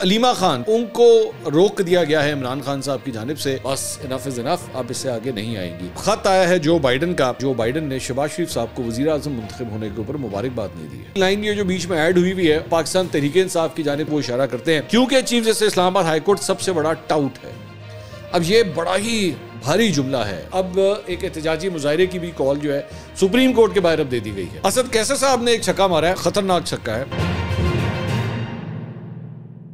علیمہ خان ان کو روک دیا گیا ہے عمران خان صاحب کی جانب سے، بس انف از انف، اب اس سے آگے نہیں آئیں گی۔ خط آیا ہے جو بائیڈن کا، جو بائیڈن نے شہباز شریف صاحب کو وزیر اعظم منتخب ہونے کے اوپر مبارکباد نہیں دی ہے۔ لائن یہ جو بیچ میں ایڈ ہوئی ہے پاکستان تحریک انصاف کی جانب وہ اشارہ کرتے ہیں، کیونکہ چیف جسٹس اسلام آباد ہائی کورٹ سب سے بڑا ٹاؤٹ ہے۔ اب یہ بڑا ہی بھاری جملہ ہے۔ اب ایک احتجاجی مظاہرے کی بھی کال جو ہے سپریم کورٹ کے باہر اب دے دی گئی ہے۔ اسد کیسر صاحب نے ایک چھکا مارا ہے، خطرناک چھکا ہے۔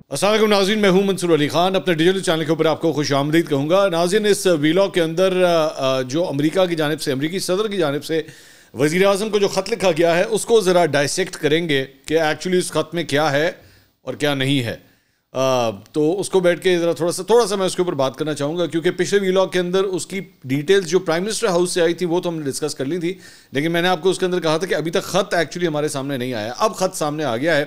السلام علیکم ناظرین، میں ہوں منصور علی خان، اپنے ڈیجیٹل چینل کے اوپر آپ کو خوش آمدید کہوں گا۔ ناظرین، اس ویلاگ کے اندر جو امریکہ کی جانب سے، امریکی صدر کی جانب سے وزیر اعظم کو جو خط لکھا گیا ہے اس کو ذرا ڈائسیکٹ کریں گے کہ ایکچولی اس خط میں کیا ہے اور کیا نہیں ہے۔ تو اس کو بیٹھ کے ذرا تھوڑا سا میں اس کے اوپر بات کرنا چاہوں گا، کیونکہ پچھلے ویلاگ کے اندر اس کی ڈیٹیلز جو پرائم منسٹر ہاؤس سے آئی تھی وہ تو ہم نے ڈسکس کر لی تھی، لیکن میں نے آپ کو اس کے اندر کہا تھا کہ ابھی تک خط ایکچولی ہمارے سامنے نہیں آیا، اب خط سامنے آ گیا ہے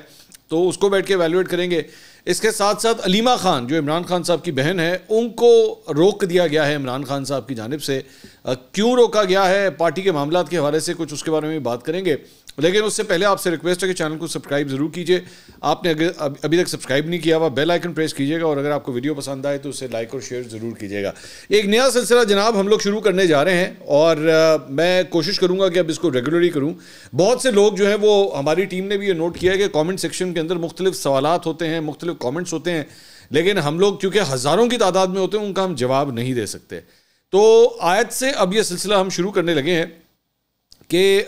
تو اس کو بیٹھ کے ایویلویٹ کریں گے۔ اس کے ساتھ ساتھ علیمہ خان جو عمران خان صاحب کی بہن ہے ان کو روک دیا گیا ہے عمران خان صاحب کی جانب سے، کیوں روکا گیا ہے، پارٹی کے معاملات کے حوالے سے کچھ اس کے بارے میں بات کریں گے۔ لیکن اس سے پہلے آپ سے ریکویسٹ ہے کہ چینل کو سبسکرائب ضرور کیجئے، آپ نے ابھی تک سبسکرائب نہیں کیا ہوا بیل آئیکن پریس کیجئے گا، اور اگر آپ کو ویڈیو پسند آئے تو اسے لائک اور شیئر ضرور کیجئے گا۔ ایک نیا سلسلہ جناب ہم لوگ شروع کرنے جا رہے ہیں اور میں کوشش کروں گا کہ اب اس کو ریگولرلی کروں۔ بہت سے لوگ جو ہیں وہ ہماری ٹیم نے بھی یہ نوٹ کیا ہے کہ کامنٹ سیکشن کے اندر مختلف سوالات ہوتے ہیں، مختلف کامنٹس ہوتے ہیں، لیکن ہم لوگ کیونکہ ہزاروں کی تعداد میں ہوتے ہیں ان کا ہم جواب نہیں دے سکتے۔ تو آیت سے اب یہ سلسلہ ہم شروع کرنے لگے ہیں کہ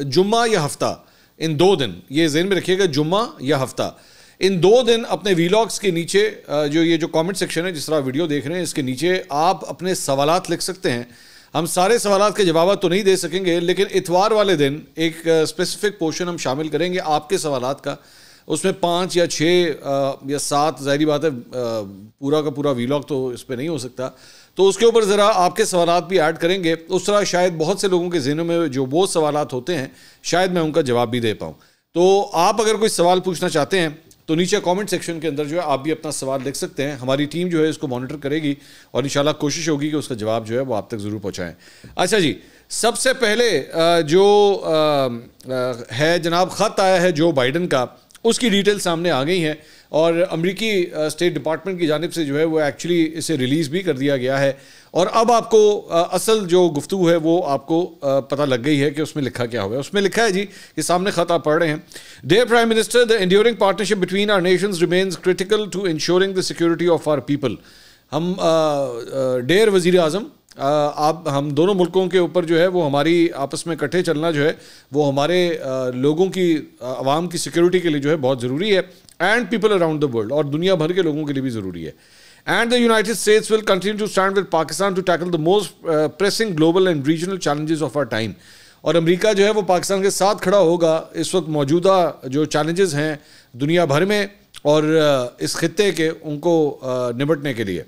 جمعہ یا ہفتہ، ان 2 دن، یہ ذہن میں رکھیے گا، جمعہ یا ہفتہ، ان 2 دن اپنے ویلاگس کے نیچے یہ جو کامنٹ سیکشن ہے، جس طرح ویڈیو دیکھ رہے ہیں اس کے نیچے آپ اپنے سوالات لکھ سکتے ہیں۔ ہم سارے سوالات کے جوابات تو نہیں دے سکیں گے، لیکن اتوار والے دن ایک اسپیسیفک پورشن ہم شامل کریں گے آپ کے سوالات کا، اس میں 5 یا 6 یا 7، ظاہری بات ہے پورا کا پورا ویلاگ تو اس پہ نہیں ہو سکتا، تو اس کے اوپر ذرا آپ کے سوالات بھی ایڈ کریں گے، اس طرح شاید بہت سے لوگوں کے ذہنوں میں جو وہ سوالات ہوتے ہیں شاید میں ان کا جواب بھی دے پاؤں۔ تو آپ اگر کوئی سوال پوچھنا چاہتے ہیں تو نیچے کامنٹ سیکشن کے اندر جو ہے آپ بھی اپنا سوال لکھ سکتے ہیں، ہماری ٹیم جو ہے اس کو مانیٹر کرے گی اور انشاءاللہ کوشش ہوگی کہ اس کا جواب جو ہے وہ آپ تک ضرور پہنچائیں۔ اچھا جی، سب سے پہلے جو ہے جناب خط آیا ہے جو بائیڈن کا، اس کی ڈیٹیل سامنے آ گئی ہیں اور امریکی اسٹیٹ ڈپارٹمنٹ کی جانب سے جو ہے وہ ایکچولی اسے ریلیز بھی کر دیا گیا ہے، اور اب آپ کو اصل جو گفتگو ہے وہ آپ کو پتہ لگ گئی ہے کہ اس میں لکھا کیا ہوا ہے۔ اس میں لکھا ہے جی، یہ سامنے خط آپ پڑھ رہے ہیں، dear prime minister, the enduring partnership between our nations remains critical to ensuring the security of our people۔ ہم ڈیئر وزیر اعظم، آپ ہم دونوں ملکوں کے اوپر جو ہے وہ ہماری آپس میں اکٹھے چلنا جو ہے وہ ہمارے لوگوں کی، عوام کی سیکیورٹی کے لیے جو ہے بہت ضروری ہے، and people around the world, اور دنیا بھر کے لوگوں کے لیے بھی ضروری ہے۔ And the United States will continue to stand with Pakistan to tackle the most pressing global and regional challenges of our time۔ اور امریکہ جو ہے وہ پاکستان کے ساتھ کھڑا ہوگا اس وقت موجودہ جو چیلنجز ہیں دنیا بھر میں اور اس خطے کے، ان کو نمٹنے کے لیے۔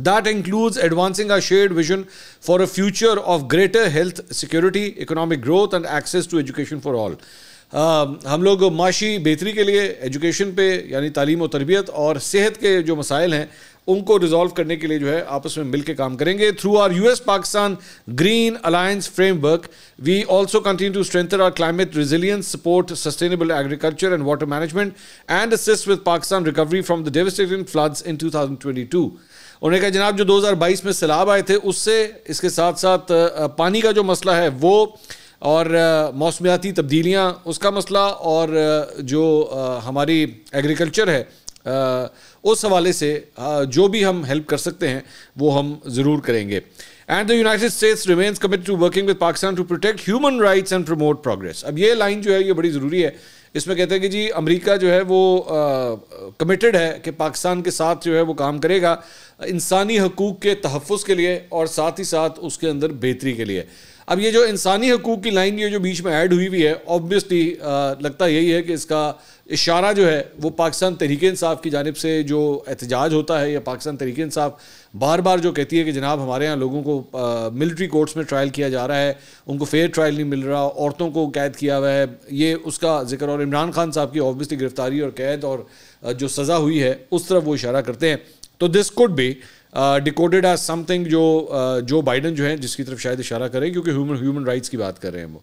That includes advancing our shared vision for a future of greater health security, economic growth and access to education for all۔ ہم لوگ معاشی بہتری کے لیے ایجوکیشن پہ، یعنی تعلیم و تربیت اور صحت کے جو مسائل ہیں ان کو ریزالو کرنے کے لیے جو ہے آپس میں مل کے کام کریں گے۔ Through our US Pakistan Green Alliance framework we also continue to strengthen our climate resilience, support sustainable agriculture and water management and assist with Pakistan recovery from the devastating floods in 2022۔ انہوں نے کہا جناب جو 2022 میں سیلاب آئے تھے اس سے، اس کے ساتھ ساتھ پانی کا جو مسئلہ ہے وہ، اور موسمیاتی تبدیلیاں اس کا مسئلہ، اور جو ہماری ایگریکلچر ہے اس حوالے سے جو بھی ہم ہیلپ کر سکتے ہیں وہ ہم ضرور کریں گے۔ And the United States remains committed to working with Pakistan to protect human rights and promote progress۔ اب یہ لائن جو ہے یہ بڑی ضروری ہے، اس میں کہتے ہیں کہ جی امریکہ جو ہے وہ کمیٹڈ ہے کہ پاکستان کے ساتھ جو ہے وہ کام کرے گا انسانی حقوق کے تحفظ کے لیے اور ساتھ ہی ساتھ اس کے اندر بہتری کے لیے۔ اب یہ جو انسانی حقوق کی لائن یہ جو بیچ میں ایڈ ہوئی ہے، آبویسلی لگتا یہی ہے کہ اس کا اشارہ جو ہے وہ پاکستان تحریک انصاف کی جانب سے جو احتجاج ہوتا ہے، یا پاکستان تحریک انصاف بار بار جو کہتی ہے کہ جناب ہمارے ہاں لوگوں کو ملٹری کورٹس میں ٹرائل کیا جا رہا ہے، ان کو فیئر ٹرائل نہیں مل رہا، عورتوں کو قید کیا ہوا ہے، یہ اس کا ذکر، اور عمران خان صاحب کی آبویسلی گرفتاری اور قید اور جو سزا ہوئی ہے اس طرف وہ اشارہ کرتے ہیں۔ تو this code be decoded as something Joe Biden جو ہیں جس کی طرف شاید اشارہ کریں، کیونکہ ہیومن رائٹس کی بات کر رہے ہیں وہ۔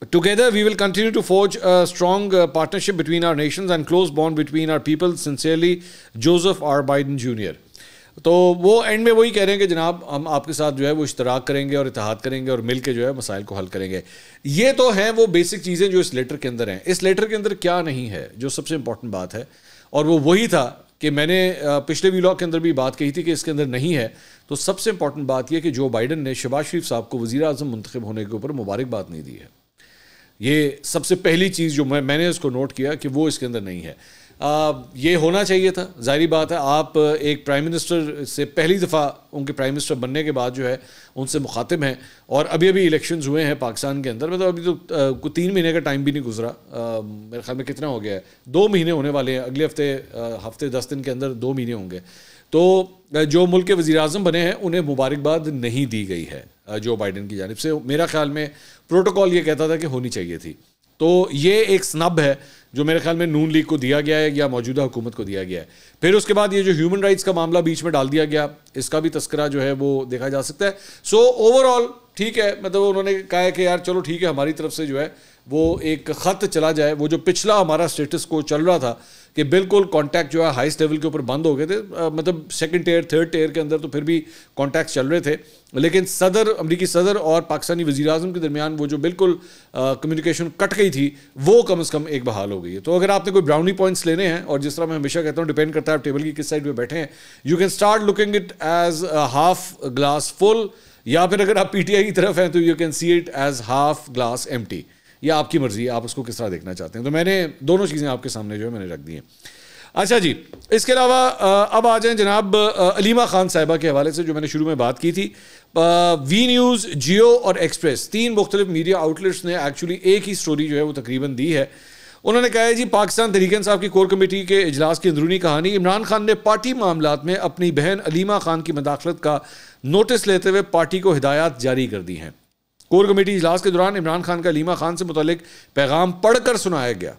Together, we will continue to forge a strong partnership between our nations and close bond between our people. Sincerely, Joseph R. Biden Jr. تو وہ اینڈ میں وہی کہہ رہے ہیں کہ جناب ہم آپ کے ساتھ جو ہے وہ اشتراک کریں گے اور اتحاد کریں گے اور مل کے جو ہے مسائل کو حل کریں گے. یہ تو ہیں وہ بیسک چیزیں جو اس لیٹر کے اندر ہیں. اس لیٹر کے اندر کیا نہیں ہے جو سب سے امپورٹنٹ بات ہے, اور وہ وہی تھا کہ میں نے پچھلے ویلاگ کے اندر بھی بات کہی تھی کہ اس کے اندر نہیں ہے. تو سب سے امپورٹنٹ بات یہ کہ جو بائیڈن نے شہباز شریف صاحب کو وزیر اعظم منتخب ہونے کے اوپر مبارکباد نہیں دی ہے. یہ سب سے پہلی چیز جو میں نے اس کو نوٹ کیا کہ وہ اس کے اندر نہیں ہے. یہ ہونا چاہیے تھا. ظاہری بات ہے آپ ایک پرائم منسٹر سے پہلی دفعہ ان کے پرائم منسٹر بننے کے بعد جو ہے ان سے مخاطب ہیں, اور ابھی الیکشنز ہوئے ہیں پاکستان کے اندر. مطلب ابھی تو 3 مہینے کا ٹائم بھی نہیں گزرا, میرے خیال میں کتنا ہو گیا ہے, 2 مہینے ہونے والے ہیں. اگلے ہفتے 10 دن کے اندر 2 مہینے ہوں گے. تو جو ملک کے وزیر اعظم بنے ہیں انہیں مبارکباد نہیں دی گئی ہے جو بائیڈن کی جانب سے. میرا خیال میں پروٹوکول یہ کہتا تھا کہ ہونی چاہیے تھی. تو یہ ایک سنب ہے جو میرے خیال میں نون لیگ کو دیا گیا ہے یا موجودہ حکومت کو دیا گیا ہے. پھر اس کے بعد یہ جو ہیومن رائٹس کا معاملہ بیچ میں ڈال دیا گیا, اس کا بھی تذکرہ جو ہے وہ دیکھا جا سکتا ہے. سو اوور آل ٹھیک ہے, مطلب انہوں نے کہا ہے کہ یار چلو ٹھیک ہے, ہماری طرف سے جو ہے وہ ایک خط چلا جائے. وہ جو پچھلا ہمارا اسٹیٹس کو چل رہا تھا کہ بالکل کانٹیکٹ جو ہے ہائیسٹ لیول کے اوپر بند ہو گئے تھے, مطلب 2nd ٹیئر 3rd ٹیئر کے اندر تو پھر بھی کانٹیکٹ چل رہے تھے, لیکن امریکی صدر اور پاکستانی وزیر اعظم کے درمیان وہ جو بالکل کمیونیکیشن کٹ گئی تھی وہ کم از کم ایک بحال ہو گئی ہے. تو اگر آپ نے کوئی براؤنی پوائنٹس لینے ہیں, اور جس طرح میں ہمیشہ کہتا ہوں ڈیپینڈ کرتا ہے آپ ٹیبل کی کس سائڈ پہ بیٹھے ہیں, you can start looking it as half glass full, یا پھر اگر آپ پی ٹی آئی کی طرف ہیں تو you can see it as half glass empty. یہ آپ کی مرضی ہے, آپ اس کو کس طرح دیکھنا چاہتے ہیں. تو میں نے دونوں چیزیں آپ کے سامنے جو ہے میں نے رکھ دی ہیں. اچھا جی, اس کے علاوہ اب آ جائیں جناب علیمہ خان صاحبہ کے حوالے سے جو میں نے شروع میں بات کی تھی. وی نیوز, جیو اور ایکسپریس 3 مختلف میڈیا آؤٹلیٹس نے ایکچولی ایک ہی سٹوری جو ہے وہ تقریباً دی ہے. انہوں نے کہا ہے جی پاکستان تحریک انصاف کی کور کمیٹی کے اجلاس کی اندرونی کہانی, عمران خان نے پارٹی معاملات میں اپنی بہن علیمہ خان کی مداخلت کا نوٹس لیتے ہوئے پارٹی کو ہدایات جاری کر دی ہیں. کور کمیٹی اجلاس کے دوران عمران خان کا علیمہ خان سے متعلق پیغام پڑھ کر سنایا گیا.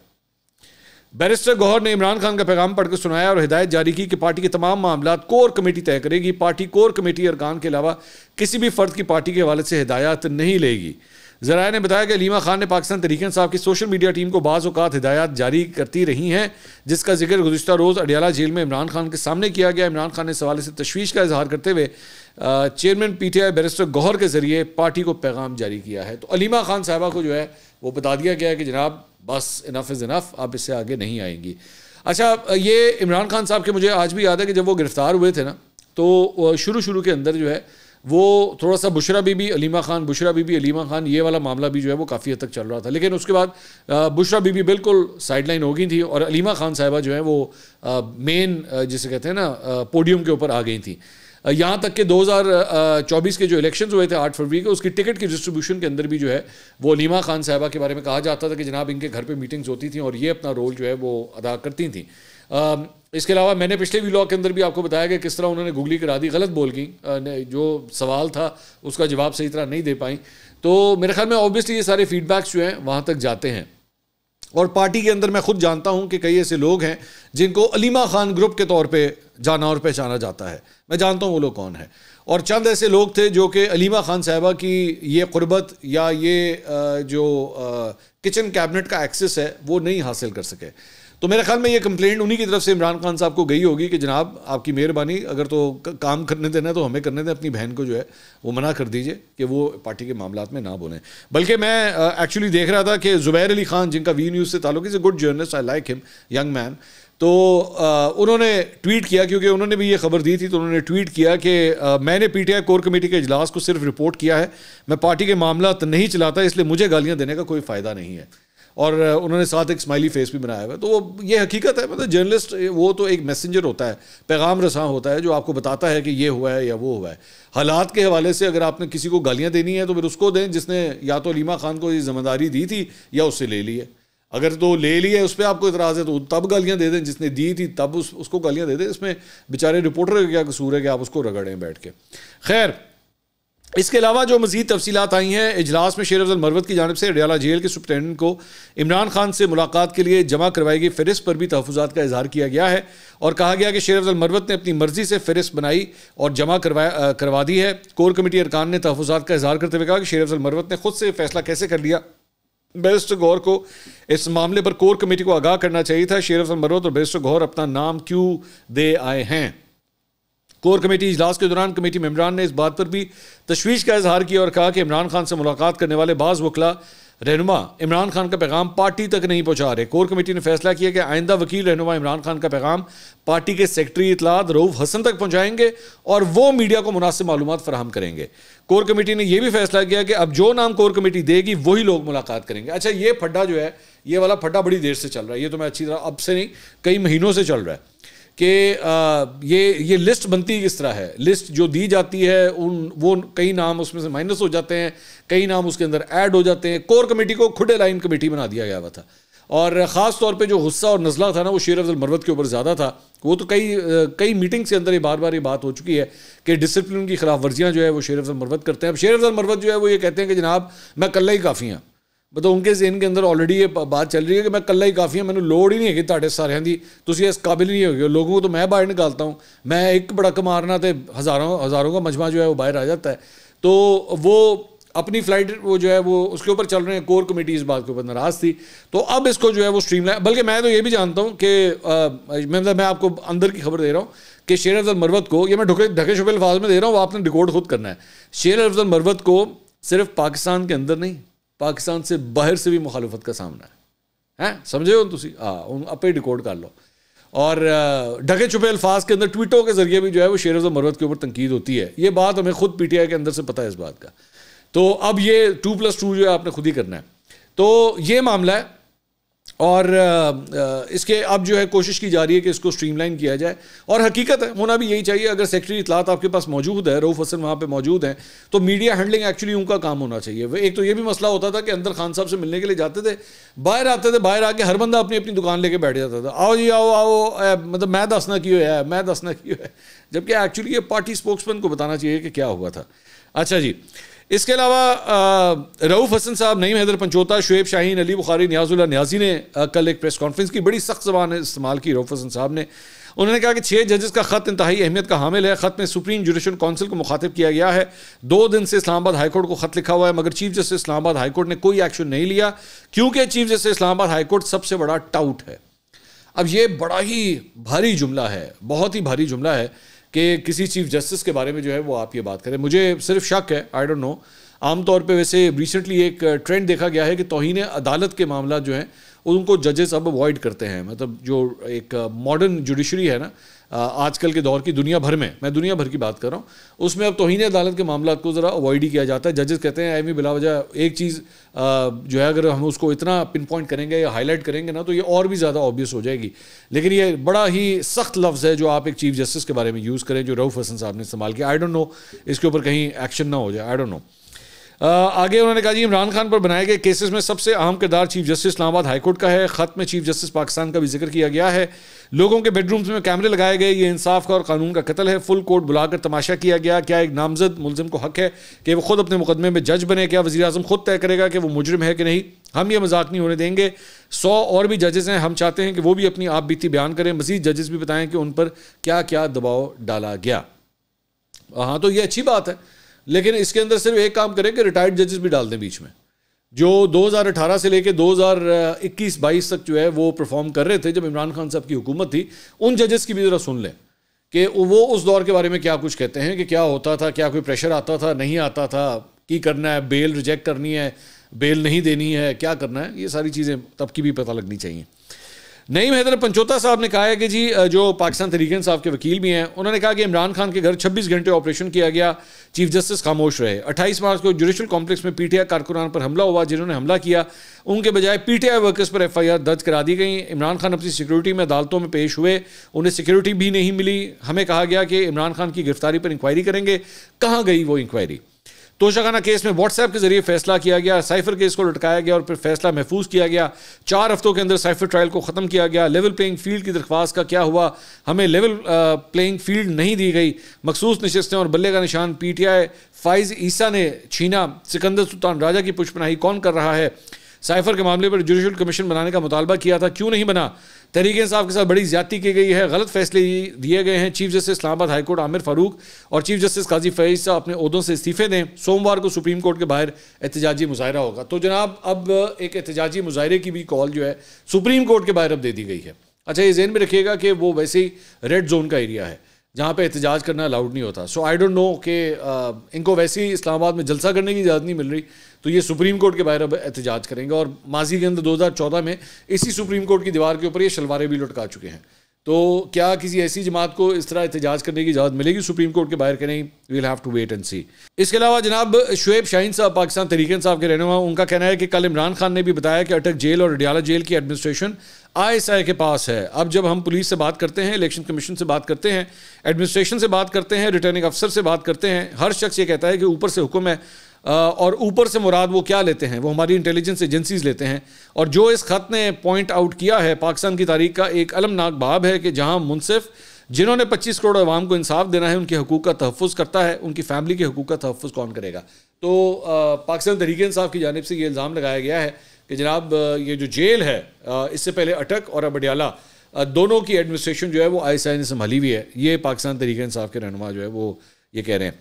بیرسٹر گوہر نے عمران خان کا پیغام پڑھ کر سنایا اور ہدایت جاری کی کہ پارٹی کے تمام معاملات کور کمیٹی طے کرے گی. پارٹی کور کمیٹی ارکان کے علاوہ کسی بھی فرد کی پارٹی کے حوالے سے ہدایات نہیں لے گی. ذرائع نے بتایا کہ علیمہ خان نے پاکستان تحریک انصاف کی سوشل میڈیا ٹیم کو بعض اوقات ہدایات جاری کرتی رہی ہیں, جس کا ذکر گزشتہ روز اڈیالہ جیل میں عمران خان کے سامنے کیا گیا. عمران خان نے اس حوالے سے تشویش کا اظہار کرتے ہوئے chairman P T I barrister Gohar کے ذریعے پارٹی کو پیغام جاری کیا ہے. تو علیمہ خان صاحبہ کو جو ہے وہ بتا دیا گیا ہے کہ جناب بس انف از انف, آپ اس سے آگے نہیں آئیں گی. اچھا, یہ عمران خان صاحب کے مجھے آج بھی یاد ہے کہ جب وہ گرفتار ہوئے تھے نا, تو شروع کے اندر جو ہے وہ تھوڑا سا بشرا بی بی علیمہ خان یہ والا معاملہ بھی جو ہے وہ کافی حد تک چل رہا تھا. لیکن اس کے بعد بشرا بی بی بالکل سائڈ لائن ہو گئی تھی اور علیمہ خان صاحبہ جو ہے وہ مین جسے کہتے ہیں نا پوڈیم کے اوپر آ گئی تھیں. یہاں تک کہ 2024 کے جو الیکشنز ہوئے تھے 8 فروری کے, اس کی ٹکٹ کی ڈسٹریبیوشن کے اندر بھی جو ہے وہ علیمہ خان صاحبہ کے بارے میں کہا جاتا تھا کہ جناب ان کے گھر پہ میٹنگز ہوتی تھیں اور یہ اپنا رول جو ہے وہ ادا کرتی تھیں. اس کے علاوہ میں نے پچھلے ویلاگ کے اندر بھی آپ کو بتایا کہ کس طرح انہوں نے گگلی کرا دی, غلط بول گئیں, جو سوال تھا اس کا جواب صحیح طرح نہیں دے پائیں. تو میرے خیال میں اوبیسلی یہ سارے فیڈ بیکس جو ہیں وہاں تک جاتے ہیں. اور پارٹی کے اندر میں خود جانتا ہوں کہ کئی ایسے لوگ ہیں جن کو علیمہ خان گروپ کے طور پہ جانا اور پہچانا جاتا ہے. میں جانتا ہوں وہ لوگ کون ہیں, اور چند ایسے لوگ تھے جو کہ علیمہ خان صاحبہ کی یہ قربت یا یہ جو کچن کیبنٹ کا ایکسس ہے وہ نہیں حاصل کر سکے. تو میرے خیال میں یہ کمپلینٹ انہی کی طرف سے عمران خان صاحب کو گئی ہوگی کہ جناب آپ کی مہربانی, اگر تو کام کرنے دینا تو ہمیں کرنے دیں, اپنی بہن کو جو ہے وہ منع کر دیجئے کہ وہ پارٹی کے معاملات میں نہ بولیں. بلکہ میں ایکچولی دیکھ رہا تھا کہ زبیر علی خان, جن کا وی نیوز سے تعلق ہے, گڈ جرنلسٹ, آئی لائک ہم, ینگ مین, تو انہوں نے ٹویٹ کیا, کیونکہ انہوں نے بھی یہ خبر دی تھی, تو انہوں نے ٹویٹ کیا کہ میں نے پی ٹی آئی کور کمیٹی کے اجلاس کو صرف رپورٹ کیا ہے, میں پارٹی کے معاملات نہیں چلاتا, اس لیے مجھے گالیاں دینے کا کوئی فائدہ نہیں ہے. اور انہوں نے ساتھ ایک اسمائلی فیس بھی بنایا ہوا ہے. تو وہ یہ حقیقت ہے, مطلب جرنلسٹ وہ تو ایک میسنجر ہوتا ہے, پیغام رساں ہوتا ہے, جو آپ کو بتاتا ہے کہ یہ ہوا ہے یا وہ ہوا ہے. حالات کے حوالے سے اگر آپ نے کسی کو گالیاں دینی ہے تو پھر اس کو دیں جس نے یا تو علیمہ خان کو یہ ذمہ داری دی تھی یا اس سے لے لی ہے. اگر تو لے لی ہے اس پہ آپ کو اعتراض ہے تو تب گالیاں دے دیں, جس نے دی تھی تب اس کو گالیاں دے دیں. اس میں بیچارے رپورٹر کا کیا قصور ہے کہ آپ اس کو رگڑیں بیٹھ کے. خیر, اس کے علاوہ جو مزید تفصیلات آئی ہیں, اجلاس میں شیر افضل مروت کی جانب سے اڈیالہ جیل کے سپرنٹینڈنٹ کو عمران خان سے ملاقات کے لیے جمع کروائی گئی فہرست پر بھی تحفظات کا اظہار کیا گیا ہے, اور کہا گیا کہ شیر افضل مروت نے اپنی مرضی سے فہرست بنائی اور جمع کروا دی ہے. کور کمیٹی ارکان نے تحفظات کا اظہار کرتے ہوئے کہا کہ شیر افضل مروت نے خود سے فیصلہ کیسے کر لیا بیرسٹر گوہر کو اس معاملے پر کور کمیٹی کو آگاہ کرنا چاہیے تھا. شیر افضل مروت اور بیرسٹر گوہر اپنا نام کیوں دے آئے ہیں؟ کور کمیٹی اجلاس کے دوران کمیٹی ممبران نے اس بات پر بھی تشویش کا اظہار کیا اور کہا کہ عمران خان سے ملاقات کرنے والے بعض وکلاء رہنما عمران خان کا پیغام پارٹی تک نہیں پہنچا رہے. کور کمیٹی نے فیصلہ کیا کہ آئندہ وکیل رہنما عمران خان کا پیغام پارٹی کے سیکرٹری اطلاعات رؤوف حسن تک پہنچائیں گے اور وہ میڈیا کو مناسب معلومات فراہم کریں گے. کور کمیٹی نے یہ بھی فیصلہ کیا کہ اب جو نام کور کمیٹی دے گی وہی لوگ ملاقات کریں گے. اچھا یہ پھڈا جو ہے یہ والا پھڈا بڑی دیر سے چل رہا ہے, یہ تو میں اچھی طرح اب سے نہیں کئی مہینوں سے چل رہا ہے کہ یہ لسٹ بنتی کس طرح ہے. لسٹ جو دی جاتی ہے وہ کئی نام اس میں سے مائنس ہو جاتے ہیں, کئی نام اس کے اندر ایڈ ہو جاتے ہیں. کور کمیٹی کو کھڈے لائن کمیٹی بنا دیا گیا ہوا تھا اور خاص طور پہ جو غصہ اور نزلہ تھا نا وہ شیر افضل مروت کے اوپر زیادہ تھا. وہ تو کئی میٹنگز کے اندر یہ بار بار یہ بات ہو چکی ہے کہ ڈسپلن کی خلاف ورزیاں جو ہے وہ شیر افضل مروت کرتے ہیں. اب شیر افضل مروت جو ہے وہ یہ کہتے ہیں کہ جناب میں کلہ ہی کافی ہوں. مطلب ان کے ذہن کے اندر آلریڈی یہ بات چل رہی ہے کہ میں کلہ ہی کافی ہوں, میں نے لوڑ ہی نہیں ہے کہ تاڑے سارے دی تسی اس قابل ہی نہیں ہوگی. لوگوں کو تو میں باہر نکالتا ہوں, میں ایک بڑا کمارنا تے ہزاروں کا مجمع جو ہے وہ باہر آ جاتا ہے. تو وہ اپنی فلائٹ وہ جو ہے وہ اس کے اوپر چل رہے ہیں. کور کمیٹی اس بات کے اوپر ناراض تھی تو اب اس کو جو ہے وہ اسٹریم لائن, بلکہ میں تو یہ بھی جانتا ہوں کہ میں آپ کو اندر کی خبر دے رہا ہوں کہ شیر افضل مروت کو, یہ میں ڈھکے چھپے الفاظ میں دے رہا ہوں, وہ آپ نے ریکارڈ خود کرنا ہے. شیر افضل مروت کو صرف پاکستان کے اندر نہیں پاکستان سے باہر سے بھی مخالفت کا سامنا ہے. سمجھے ہو تسی؟ اپنے ریکارڈ کر لو. اور ڈھکے چھپے الفاظ کے اندر ٹویٹوں کے ذریعے بھی جو ہے وہ شیر افضل مروت کے اوپر تنقید ہوتی ہے. یہ بات ہمیں خود پی ٹی آئی کے اندر سے پتہ ہے اس بات کا. تو اب یہ 2+2 جو ہے آپ نے خود ہی کرنا ہے. تو یہ معاملہ ہے اور اس کے اب جو ہے کوشش کی جا رہی ہے کہ اس کو سٹریم لائن کیا جائے. اور حقیقت ہے ہونا بھی یہی چاہیے. اگر سیکرٹری اطلاعات آپ کے پاس موجود ہے, رؤوف حسن وہاں پہ موجود ہیں, تو میڈیا ہینڈلنگ ایکچولی ان کا کام ہونا چاہیے. ایک تو یہ بھی مسئلہ ہوتا تھا کہ اندر خان صاحب سے ملنے کے لیے جاتے تھے, باہر آتے تھے, باہر آ کے ہر بندہ اپنی دکان لے کے بیٹھ جاتا تھا, آؤ جی آؤ مطلب میں دسنا کیوں ہے, میں دسنا کیوں ہے, جبکہ ایکچولی یہ پارٹی اسپوکس مین کو بتانا چاہیے کہ کیا ہوا تھا. اچھا جی, اس کے علاوہ رؤوف حسن صاحب, نعیم حیدر پنچوتا, شعیب شاہین, علی بخاری, نیاز اللہ نیازی نے کل ایک پریس کانفرنس کی. بڑی سخت زبان استعمال کی رؤوف حسن صاحب نے. انہوں نے کہا کہ 6 ججز کا خط انتہائی اہمیت کا حامل ہے. خط میں سپریم جوڈیشل کونسل کو مخاطب کیا گیا ہے. 2 دن سے اسلام آباد ہائی کورٹ کو خط لکھا ہوا ہے, مگر چیف جسٹس اسلام آباد ہائی کورٹ نے کوئی ایکشن نہیں لیا کیونکہ چیف جسٹس اسلام آباد ہائی کورٹ سب سے بڑا ٹاؤٹ ہے. اب یہ بڑا ہی بھاری جملہ ہے, بہت ہی بھاری جملہ ہے کہ کسی چیف جسٹس کے بارے میں جو ہے وہ آپ یہ بات کریں. مجھے صرف شک ہے, آئی ڈونٹ نو. عام طور پہ ویسے ریسنٹلی ایک ٹرینڈ دیکھا گیا ہے کہ توہین عدالت کے معاملات جو ہیں ان کو ججز اب اوائڈ کرتے ہیں. مطلب جو ایک ماڈرن جوڈیشری ہے نا آج کل کے دور کی, دنیا بھر میں بھر کی بات کر رہا ہوں, اس میں اب توہین عدالت کے معاملات کو ذرا اوائڈ ہی کیا جاتا ہے. ججز کہتے ہیں ایویں بلا وجہ ایک چیز جو ہے اگر ہم اس کو اتنا پن پوائنٹ کریں گے یا ہائی لائٹ کریں گے نا تو یہ اور بھی زیادہ آبویس ہو جائے گی. لیکن یہ بڑا ہی سخت لفظ ہے جو آپ ایک چیف جسٹس کے بارے میں یوز کریں, جو رؤوف حسن صاحب نے استعمال کیا. آئی ڈونٹ نو اس کے اوپر کہیں ایکشن نہ ہو جائے, آئی ڈونٹ نو. آگے انہوں نے کہا جی عمران خان پر بنائے گئے کیسز میں سب سے اہم کردار چیف جسٹس اسلام آباد ہائی کورٹ کا ہے. خط میں چیف جسٹس پاکستان کا بھی ذکر کیا گیا ہے. لوگوں کے بیڈ رومز میں کیمرے لگائے گئے, یہ انصاف کا اور قانون کا قتل ہے. فل کورٹ بلا کر تماشا کیا گیا. کیا ایک نامزد ملزم کو حق ہے کہ وہ خود اپنے مقدمے میں جج بنے؟ کیا وزیر اعظم خود طے کرے گا کہ وہ مجرم ہے کہ نہیں؟ ہم یہ مذاق نہیں ہونے دیں گے. 100 اور بھی ججز ہیں, ہم چاہتے ہیں کہ وہ بھی اپنی آپ بیتی بیان کریں. مزید ججز بھی بتائیں کہ ان پر کیا کیا دباؤ ڈالا گیا. ہاں تو یہ اچھی بات ہے, لیکن اس کے اندر صرف ایک کام کریں کہ ریٹائرڈ ججز بھی ڈال دیں بیچ میں, جو 2018 سے لے کے 2021-22 تک جو ہے وہ پرفارم کر رہے تھے جب عمران خان صاحب کی حکومت تھی. ان ججز کی بھی ذرا سن لیں کہ وہ اس دور کے بارے میں کیا کچھ کہتے ہیں کہ کیا ہوتا تھا, کیا کوئی پریشر آتا تھا, نہیں آتا تھا, کی کرنا ہے, بیل ریجیکٹ کرنی ہے, بیل نہیں دینی ہے, کیا کرنا ہے. یہ ساری چیزیں تب کی بھی پتہ لگنی چاہیے. نعیم حیدر پنچوتا صاحب نے کہا ہے کہ جی جو پاکستان تحریک انصاف کے وکیل بھی ہیں, انہوں نے کہا کہ عمران خان کے گھر 26 گھنٹے آپریشن کیا گیا, چیف جسٹس خاموش رہے. 28 مارچ کو جوڈیشل کمپلیکس میں پی ٹی آئی کارکنان پر حملہ ہوا. جنہوں نے حملہ کیا ان کے بجائے پی ٹی آئی ورکرز پر ایف آئی آر درج کرا دی گئی. عمران خان اپنی سیکیورٹی میں عدالتوں میں پیش ہوئے, انہیں سیکیورٹی بھی نہیں ملی. ہمیں کہا گیا کہ عمران خان کی گرفتاری پر انکوائری کریں گے. کہاں گئی وہ انکوائری؟ توشہ خانہ کیس میں واٹس ایپ کے ذریعے فیصلہ کیا گیا. سائفر کیس کو لٹکایا گیا اور پھر فیصلہ محفوظ کیا گیا. 4 ہفتوں کے اندر سائفر ٹرائل کو ختم کیا گیا. لیول پلینگ فیلڈ کی درخواست کا کیا ہوا؟ ہمیں لیول پلینگ فیلڈ نہیں دی گئی. مخصوص نشستیں اور بلے کا نشان پی ٹی آئی فائز عیسیٰ نے چھینا. سکندر سلطان راجہ کی پشت پناہی کون کر رہا ہے؟ سائفر کے معاملے پر جوڈیشل کمیشن بنانے کا مطالبہ کیا تھا, کیوں نہیں بنا؟ تحریک انصاف کے ساتھ بڑی زیادتی کی گئی ہے, غلط فیصلے دیے گئے ہیں. چیف جسٹس اسلام آباد ہائی کورٹ عامر فاروق اور چیف جسٹس قاضی فیض صاحب اپنے عہدوں سے استعفے دیں. سوموار کو سپریم کورٹ کے باہر احتجاجی مظاہرہ ہوگا. تو جناب اب ایک احتجاجی مظاہرے کی بھی کال جو ہے سپریم کورٹ کے باہر اب دے دی گئی ہے. اچھا, یہ ذہن میں رکھیے گا کہ وہ ویسے ہی ریڈ زون کا ایریا ہے جہاں پہ احتجاج کرنا الاؤڈ نہیں ہوتا. سو آئی ڈونٹ نو کہ ان کو ویسے ہی اسلام آباد میں جلسہ کرنے کی اجازت نہیں مل رہی, تو یہ سپریم کورٹ کے باہر اب احتجاج کریں گے. اور ماضی کے اندر 2014 میں اسی سپریم کورٹ کی دیوار کے اوپر یہ شلواریں بھی لٹکا چکے ہیں. تو کیا کسی ایسی جماعت کو اس طرح احتجاج کرنے کی اجازت ملے گی سپریم کورٹ کے باہر کہ نہیں؟ We will have to wait and see. اس کے علاوہ جناب شعیب شاہین صاحب پاکستان تحریک انصاف کے رہنما, ان کا کہنا ہے کہ کل عمران خان نے بھی بتایا کہ اٹک جیل اور اڈیالہ جیل کی ایڈمنسٹریشن ISI کے پاس ہے. اب جب ہم پولیس سے بات کرتے ہیں, الیکشن کمیشن سے بات کرتے ہیں, ایڈمنسٹریشن سے بات کرتے ہیں, ریٹرننگ افسر سے بات کرتے ہیں, ہر شخص یہ کہتا ہے کہ اوپر سے حکم ہے, اور اوپر سے مراد وہ کیا لیتے ہیں؟ وہ ہماری انٹیلیجنس ایجنسیز لیتے ہیں. اور جو اس خط نے پوائنٹ آؤٹ کیا ہے پاکستان کی تاریخ کا ایک المناک باب ہے کہ جہاں منصف جنہوں نے 25 کروڑ عوام کو انصاف دینا ہے ان کے حقوق کا تحفظ کرتا ہے, ان کی فیملی کے حقوق کا تحفظ کون کرے گا؟ تو پاکستان تحریک انصاف کی جانب سے یہ الزام لگایا گیا ہے کہ جناب یہ جو جیل ہے اس سے پہلے اٹک اور اب اڈیالہ دونوں کی ایڈمنسٹریشن جو ہے وہ ISI نے سنبھالی ہوئی ہے. یہ پاکستان تحریک انصاف کے رہنما جو ہے وہ یہ کہہ رہے ہیں.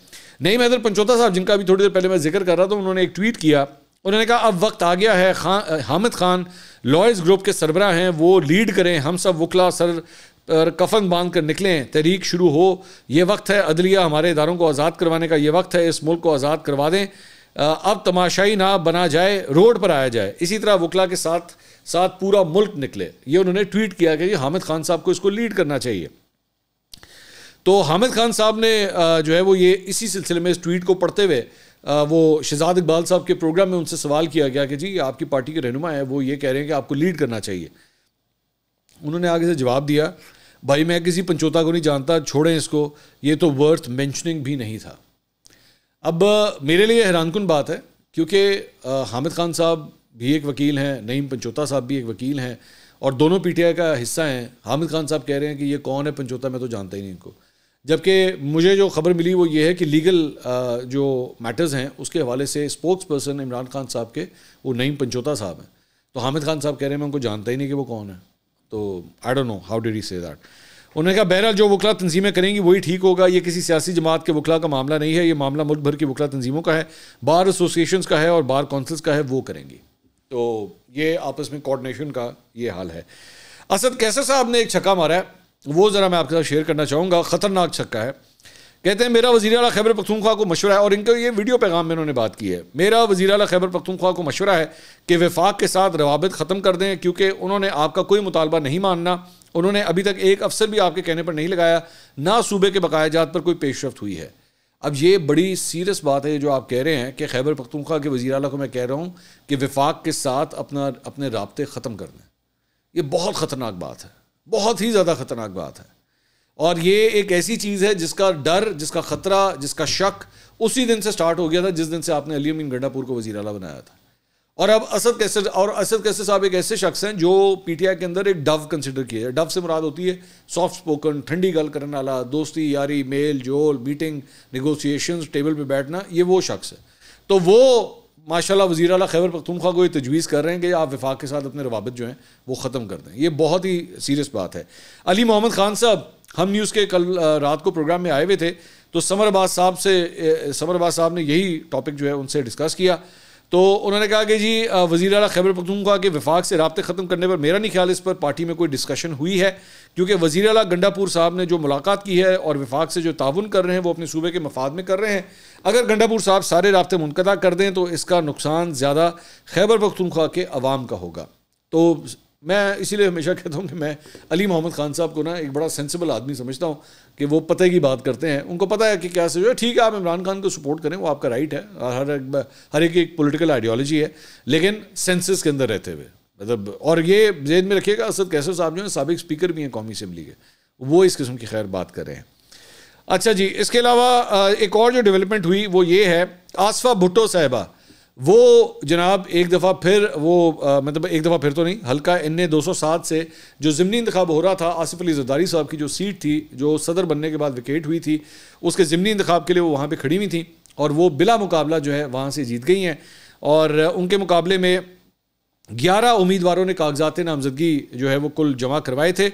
نعیم حیدر پنچوتا صاحب, جن کا بھی تھوڑی دیر پہلے میں ذکر کر رہا تھا, انہوں نے ایک ٹویٹ کیا. انہوں نے کہا اب وقت آ گیا ہے, حامد خان لائرز گروپ کے سربراہ ہیں, وہ لیڈ کریں, ہم سب وکلا سر کفن باندھ کر نکلیں, تحریک شروع ہو. یہ وقت ہے عدلیہ ہمارے اداروں کو آزاد کروانے کا, یہ وقت ہے اس ملک کو آزاد کروا دیں. اب تماشائی نہ بنا جائے, روڈ پر آیا جائے, اسی طرح وکلا کے ساتھ پورا ملک نکلے. یہ انہوں نے ٹویٹ کیا کہ حامد خان صاحب کو اس کو لیڈ کرنا چاہیے. تو حامد خان صاحب نے جو ہے وہ یہ اسی سلسلے میں اس ٹویٹ کو پڑھتے ہوئے وہ شہزاد اقبال صاحب کے پروگرام میں ان سے سوال کیا گیا کہ جی آپ کی پارٹی کے رہنما ہیں, وہ یہ کہہ رہے ہیں کہ آپ کو لیڈ کرنا چاہیے. انہوں نے آگے سے جواب دیا, بھائی میں کسی پنچوتا کو نہیں جانتا, چھوڑیں اس کو, یہ تو ورتھ مینشننگ بھی نہیں تھا. اب میرے لیے حیران کن بات ہے کیونکہ حامد خان صاحب بھی ایک وکیل ہیں, نعیم پنچوتا صاحب بھی ایک وکیل ہیں, اور دونوں PTI کا حصہ ہیں. حامد خان صاحب کہہ رہے ہیں کہ یہ کون ہے پنچوتا, میں تو جانتا ہی نہیں ان کو. جبکہ مجھے جو خبر ملی وہ یہ ہے کہ لیگل جو میٹرز ہیں اس کے حوالے سے اسپوکس پرسن عمران خان صاحب کے وہ نعیم پنچوتا صاحب ہیں. تو حامد خان صاحب کہہ رہے ہیں میں ان کو جانتا ہی نہیں کہ وہ کون ہے. تو I don't know how did he say that. انہوں نے کہا بہرحال جو وکلا تنظیمیں کریں گی وہی ٹھیک ہوگا, یہ کسی سیاسی جماعت کے وکلا کا معاملہ نہیں ہے, یہ معاملہ ملک بھر کی وکلا تنظیموں کا ہے, بار ایسوسیشنز کا ہے اور بار کونسلز کا ہے, وہ کریں گی. تو یہ آپس میں کوآرڈینیشن کا یہ حال ہے. اسد کیسر صاحب نے ایک چھکا مارا ہے, وہ ذرا میں آپ کے ساتھ شیئر کرنا چاہوں گا. خطرناک چھکا ہے. کہتے ہیں میرا وزیر اعلیٰ خیبر پختونخوا کو مشورہ ہے, اور ان کا یہ ویڈیو پیغام میں انہوں نے بات کی ہے, میرا وزیر اعلیٰ خیبر پختونخوا کو مشورہ ہے کہ وفاق کے ساتھ روابط ختم کر دیں, کیونکہ انہوں نے آپ کا کوئی مطالبہ نہیں ماننا. انہوں نے ابھی تک ایک افسر بھی آپ کے کہنے پر نہیں لگایا, نہ صوبے کے بقایا جات پر کوئی پیش رفت ہوئی ہے. اب یہ بڑی سیریس بات ہے جو آپ کہہ رہے ہیں کہ خیبر پختونخوا کے وزیر اعلیٰ کو میں کہہ رہا ہوں کہ وفاق کے ساتھ اپنے رابطے ختم کر دیں. یہ بہت خطرناک بات ہے, بہت ہی زیادہ خطرناک بات ہے. اور یہ ایک ایسی چیز ہے جس کا ڈر, جس کا خطرہ, جس کا شک اسی دن سے سٹارٹ ہو گیا تھا جس دن سے آپ نے علی امین گنڈاپور کو وزیر اعلیٰ بنایا تھا. اور اب اسد کیسر صاحب ایک ایسے شخص ہیں جو PTI کے اندر ایک ڈو کنسیڈر کیا ہے. ڈو سے مراد ہوتی ہے سافٹ اسپوکن, ٹھنڈی گل کرنے والا, دوستی یاری, میل جول, میٹنگ, نیگوسیشنز, ٹیبل پہ بیٹھنا, یہ وہ شخص ہے. تو وہ ماشاءاللہ وزیر اعلیٰ خیبر پختونخوا کو یہ تجویز کر رہے ہیں کہ آپ وفاق کے ساتھ اپنے روابط جو ہیں وہ ختم کر دیں. یہ بہت ہی سیریس بات ہے. علی محمد خان صاحب ہم نیوز کے کل رات کو پروگرام میں آئے ہوئے تھے, تو سمر عباس صاحب نے یہی ٹاپک جو ہے ان سے ڈسکس کیا. تو انہوں نے کہا کہ جی وزیر اعلیٰ خیبر پختونخوا کے وفاق سے رابطے ختم کرنے پر میرا نہیں خیال اس پر پارٹی میں کوئی ڈسکشن ہوئی ہے, کیونکہ وزیر اعلیٰ گنڈاپور صاحب نے جو ملاقات کی ہے اور وفاق سے جو تعاون کر رہے ہیں وہ اپنے صوبے کے مفاد میں کر رہے ہیں. اگر گنڈاپور صاحب سارے رابطے منقطع کر دیں تو اس کا نقصان زیادہ خیبر پختونخوا کے عوام کا ہوگا. تو میں اسی لیے ہمیشہ کہتا ہوں کہ میں علی محمد خان صاحب کو نا ایک بڑا سینسیبل آدمی سمجھتا ہوں کہ وہ پتہ کی بات کرتے ہیں, ان کو پتہ ہے کہ کیا سے جو ہے. ٹھیک ہے آپ عمران خان کو سپورٹ کریں, وہ آپ کا رائٹ ہے, ہر ایک پولیٹیکل آئیڈیالوجی ہے, لیکن سینسس کے اندر رہتے ہوئے مطلب. اور یہ ذہن میں رکھیے گا اسد کیسر صاحب جو ہیں سابق اسپیکر بھی ہیں قومی اسمبلی کے, وہ اس قسم کی خیر بات کر رہے ہیں. اچھا جی, اس کے علاوہ ایک اور جو ڈیولپمنٹ ہوئی وہ یہ ہے, آصفہ بھٹو صاحبہ وہ جناب ایک دفعہ پھر وہ مطلب ایک دفعہ پھر تو نہیں, حلقہ NA 207 سے جو ضمنی انتخاب ہو رہا تھا, آصف علی زرداری صاحب کی جو سیٹ تھی جو صدر بننے کے بعد ویکیٹ ہوئی تھی, اس کے ضمنی انتخاب کے لیے وہ وہاں پہ کھڑی ہوئی تھیں, اور وہ بلا مقابلہ جو ہے وہاں سے جیت گئی ہیں. اور ان کے مقابلے میں 11 امیدواروں نے کاغذات نامزدگی جو ہے وہ کل جمع کروائے تھے.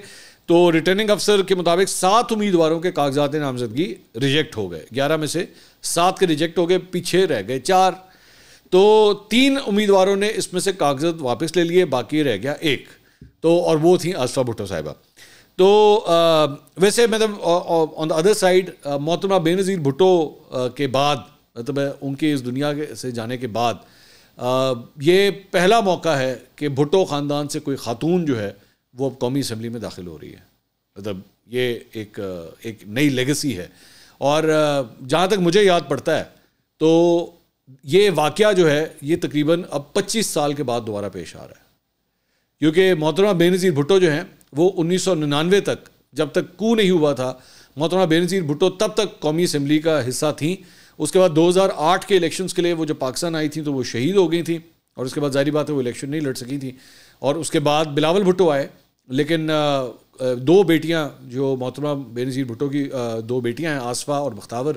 تو ریٹرننگ افسر کے مطابق 7 امیدواروں کے کاغذات نامزدگی ریجیکٹ ہو گئے. 11 میں سے 7 کے ریجیکٹ ہو گئے, پیچھے رہ گئے 4. تو 3 امیدواروں نے اس میں سے کاغذات واپس لے لیے, باقی رہ گیا 1. تو اور وہ تھیں آصفہ بھٹو صاحبہ. تو ویسے مطلب آن دا ادر سائڈ محترمہ بے نظیر بھٹو کے بعد, مطلب ان کے اس دنیا سے جانے کے بعد یہ پہلا موقع ہے کہ بھٹو خاندان سے کوئی خاتون جو ہے وہ اب قومی اسمبلی میں داخل ہو رہی ہے. مطلب یہ ایک نئی لیگسی ہے. اور جہاں تک مجھے یاد پڑتا ہے تو یہ واقعہ جو ہے یہ تقریباً اب 25 سال کے بعد دوبارہ پیش آ رہا ہے, کیونکہ محترمہ بے نظیر بھٹو جو ہیں وہ 1999 تک, جب تک کو نہیں ہوا تھا, محترمہ بے نظیر بھٹو تب تک قومی اسمبلی کا حصہ تھیں. اس کے بعد 2008 کے الیکشنز کے لیے وہ جب پاکستان آئی تھیں تو وہ شہید ہو گئی تھیں, اور اس کے بعد ظاہری بات ہے وہ الیکشن نہیں لڑ سکی تھیں. اور اس کے بعد بلاول بھٹو آئے, لیکن 2 بیٹیاں جو محترمہ بے نظیر بھٹو کی 2 بیٹیاں ہیں, آصفہ اور بختاور,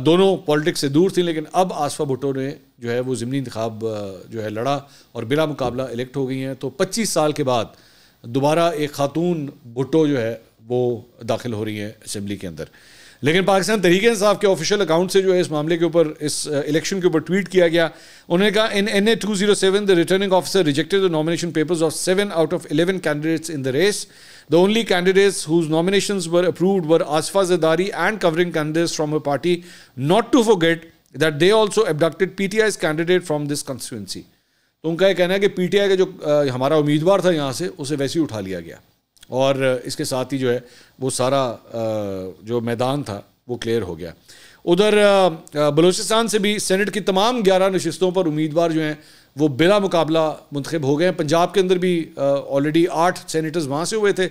دونوں پولیٹکس سے دور تھیں. لیکن اب آصفہ بھٹو نے جو ہے وہ ضمنی انتخاب جو ہے لڑا اور بلا مقابلہ الیکٹ ہو گئی ہیں. تو 25 سال کے بعد دوبارہ ایک خاتون بھٹو جو ہے وہ داخل ہو رہی ہیں اسمبلی کے اندر. لیکن پاکستان تحریک انصاف کے آفیشیل اکاؤنٹ سے جو ہے اس معاملے کے اوپر, اس الیکشن کے اوپر ٹویٹ کیا گیا. انہوں نے کہا ان NA 207 the returning officer rejected the nomination papers of 7 out of 11 candidates in the race. The only candidates whose nominations were approved were Asfa Zardari and covering candidates from her party, not to forget that they also abducted PTI's candidate from this constituency. تو ان کا یہ کہنا ہے کہ PTI کا جو ہمارا امیدوار تھا یہاں سے, اسے ویسے ہی اٹھا لیا گیا, اور اس کے ساتھ ہی جو ہے وہ سارا جو میدان تھا وہ کلیئر ہو گیا. ادھر بلوچستان سے بھی سینٹ کی تمام 11 نشستوں پر امیدوار جو ہیں وہ بلا مقابلہ منتخب ہو گئے ہیں. پنجاب کے اندر بھی آلریڈی 8 سینیٹرز وہاں سے ہوئے تھے.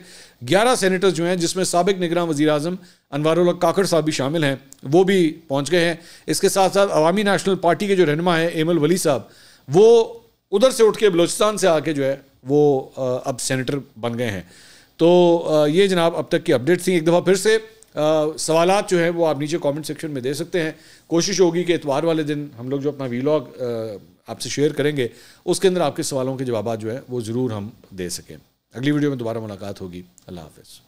11 سینیٹرز جو ہیں جس میں سابق نگراں وزیر اعظم انوار الحق کاکڑ صاحب بھی شامل ہیں, وہ بھی پہنچ گئے ہیں. اس کے ساتھ ساتھ عوامی نیشنل پارٹی کے جو رہنما ہیں ایمل ولی صاحب, وہ ادھر سے اٹھ کے بلوچستان سے آ کے جو ہے وہ اب سینیٹر بن گئے ہیں. تو یہ جناب اب تک کی اپڈیٹ تھیں. ایک دفعہ پھر سے سوالات جو ہیں وہ آپ نیچے کامنٹ سیکشن میں دے سکتے ہیں. کوشش ہوگی کہ اتوار والے دن ہم لوگ جو اپنا ویلاگ آپ سے شیئر کریں گے اس کے اندر آپ کے سوالوں کے جوابات جو ہے وہ ضرور ہم دے سکیں. اگلی ویڈیو میں دوبارہ ملاقات ہوگی. اللہ حافظ.